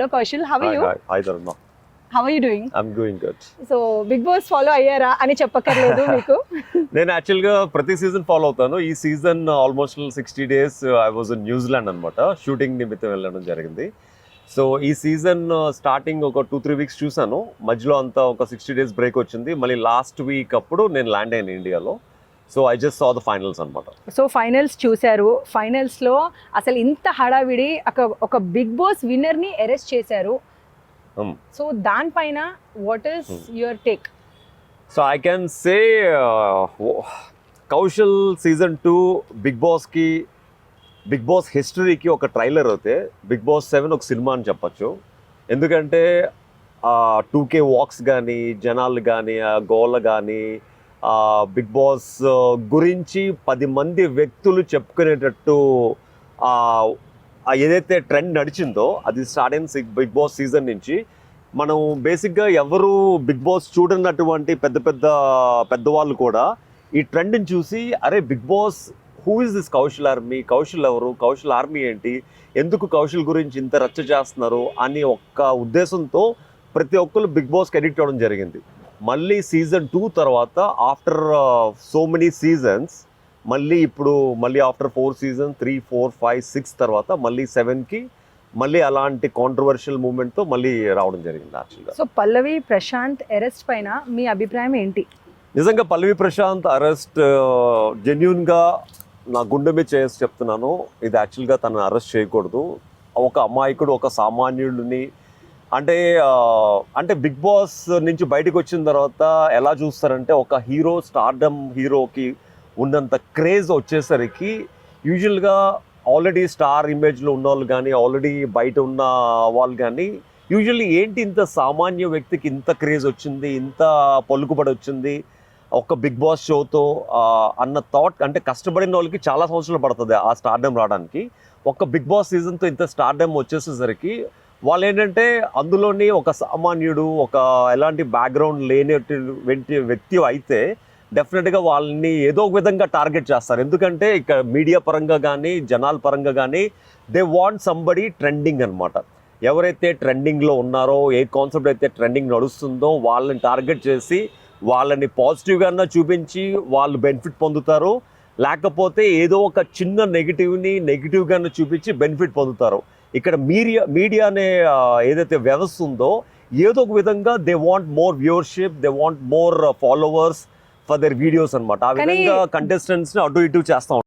Hello Kaushal, how are you? Hi, Dharma. How are you doing? I'm doing good. So Bigg Boss follow అయ్యారా అని చెప్పక్కర్లేదు మీకు. నేను యాక్చువల్గా ప్రతి సీజన్ ఫాలో అవుతాను. ఈ season almost 60 days I was in New Zealand అనమాట. షూటింగ్ నిమిత్తం వెళ్ళడం జరిగింది. సో ఈ సీజన్ స్టార్టింగ్ ఒక 2-3 weeks చూసాను. మధ్యలో అంతా ఒక 60 days బ్రేక్ వచ్చింది. మళ్ళీ లాస్ట్ వీక్ అప్పుడు నేను ల్యాండ్ అయ్యాను ఇండియాలో. So I just saw the finals అనమాట. సో ఫైనల్స్ చూశారు. ఫైనల్స్లో అసలు ఇంత హడావిడి ఒక బిగ్ బాస్ విన్నర్ని అరెస్ట్ చేశారు. సో దానిపైన what is your take? So I can say Kaushal season 2 Bigg Boss హిస్టరీకి ఒక ట్రైలర్ అయితే బిగ్ బాస్ 7 ఒక సినిమా అని చెప్పచ్చు. ఎందుకంటే 2K వాక్స్ కానీ జనాలు కానీ గోళ్ళ కానీ బిగ్ బాస్ గురించి 10 మంది వ్యక్తులు చెప్పుకునేటట్టు ఏదైతే ట్రెండ్ నడిచిందో అది స్టార్ట్ అయిన బిగ్ బాస్ సీజన్ నుంచి. మనం బేసిక్గా ఎవరు బిగ్ బాస్ చూడనటువంటి పెద్దవాళ్ళు కూడా ఈ ట్రెండ్ని చూసి అరే Bigg Boss who is this Kaushal army, Kaushal ఎవరు, కౌశల్ ఆర్మీ ఏంటి, ఎందుకు కౌశల్ గురించి ఇంత రచ్చ చేస్తున్నారు అని ఒక్క ఉద్దేశంతో ప్రతి ఒక్కరు బిగ్ బాస్కి ఎడిక్ట్ అవ్వడం జరిగింది. మళ్ళీ సీజన్ 2 తర్వాత ఆఫ్టర్ సో మెనీ సీజన్స్ మళ్ళీ ఆఫ్టర్ 4 seasons 3, 4, 5, 6 తర్వాత మళ్ళీ 7కి మళ్ళీ అలాంటి కాంట్రవర్షియల్ మూమెంట్తో మళ్ళీ రావడం జరిగింది యాక్చువల్గా. సో పల్లవి ప్రశాంత్ అరెస్ట్ పైన మీ అభిప్రాయం ఏంటి? నిజంగా పల్లవి ప్రశాంత్ అరెస్ట్ జెన్యూన్గా నా గుండె మీద చేసి చెప్తున్నాను. ఇది యాక్చువల్గా తనని అరెస్ట్ చేయకూడదు. ఒక అమాయకుడు, ఒక సామాన్యుడిని అంటే బిగ్ బాస్ నుంచి బయటకు వచ్చిన తర్వాత ఎలా చూస్తారంటే ఒక స్టార్డమ్ హీరోకి ఉన్నంత క్రేజ్ వచ్చేసరికి యూజువల్గా ఆల్రెడీ స్టార్ ఇమేజ్లో ఉన్న వాళ్ళు కానీ ఆల్రెడీ బయట ఉన్న వాళ్ళు కానీ యూజువల్లీ ఏంటి ఇంత సామాన్య వ్యక్తికి ఇంత క్రేజ్ వచ్చింది, ఇంత పలుకుబడి వచ్చింది ఒక బిగ్ బాస్ షోతో అన్న థాట్. అంటే కష్టపడిన వాళ్ళకి చాలా సంవత్సరాలు పడుతుంది ఆ స్టార్డమ్ రావడానికి. ఒక బిగ్ బాస్ సీజన్తో ఇంత స్టార్డమ్ వచ్చేసేసరికి వాళ్ళు ఏంటంటే అందులోని ఒక సామాన్యుడు, ఒక ఎలాంటి బ్యాక్గ్రౌండ్ లేని వ్యక్తి అయితే డెఫినెట్గా వాళ్ళని ఏదో ఒక విధంగా టార్గెట్ చేస్తారు. ఎందుకంటే ఇక్కడ మీడియా పరంగా కానీ జనాల పరంగా కానీ దే వాంట్ సంబడి ట్రెండింగ్ అనమాట. ఎవరైతే ట్రెండింగ్లో ఉన్నారో, ఏ కాన్సెప్ట్ అయితే ట్రెండింగ్ నడుస్తుందో వాళ్ళని టార్గెట్ చేసి వాళ్ళని పాజిటివ్గా చూపించి వాళ్ళు బెనిఫిట్ పొందుతారు, లేకపోతే ఏదో ఒక చిన్న నెగిటివ్గా చూపించి బెనిఫిట్ పొందుతారు. ఇక్కడ మీడియా అనే ఏదైతే వ్యవస్థ ఉందో ఏదో ఒక విధంగా they want more viewership, they want more followers for their videos అనమాట. ఆ విధంగా కంటెస్టెంట్స్ని అటు ఇటు చేస్తూ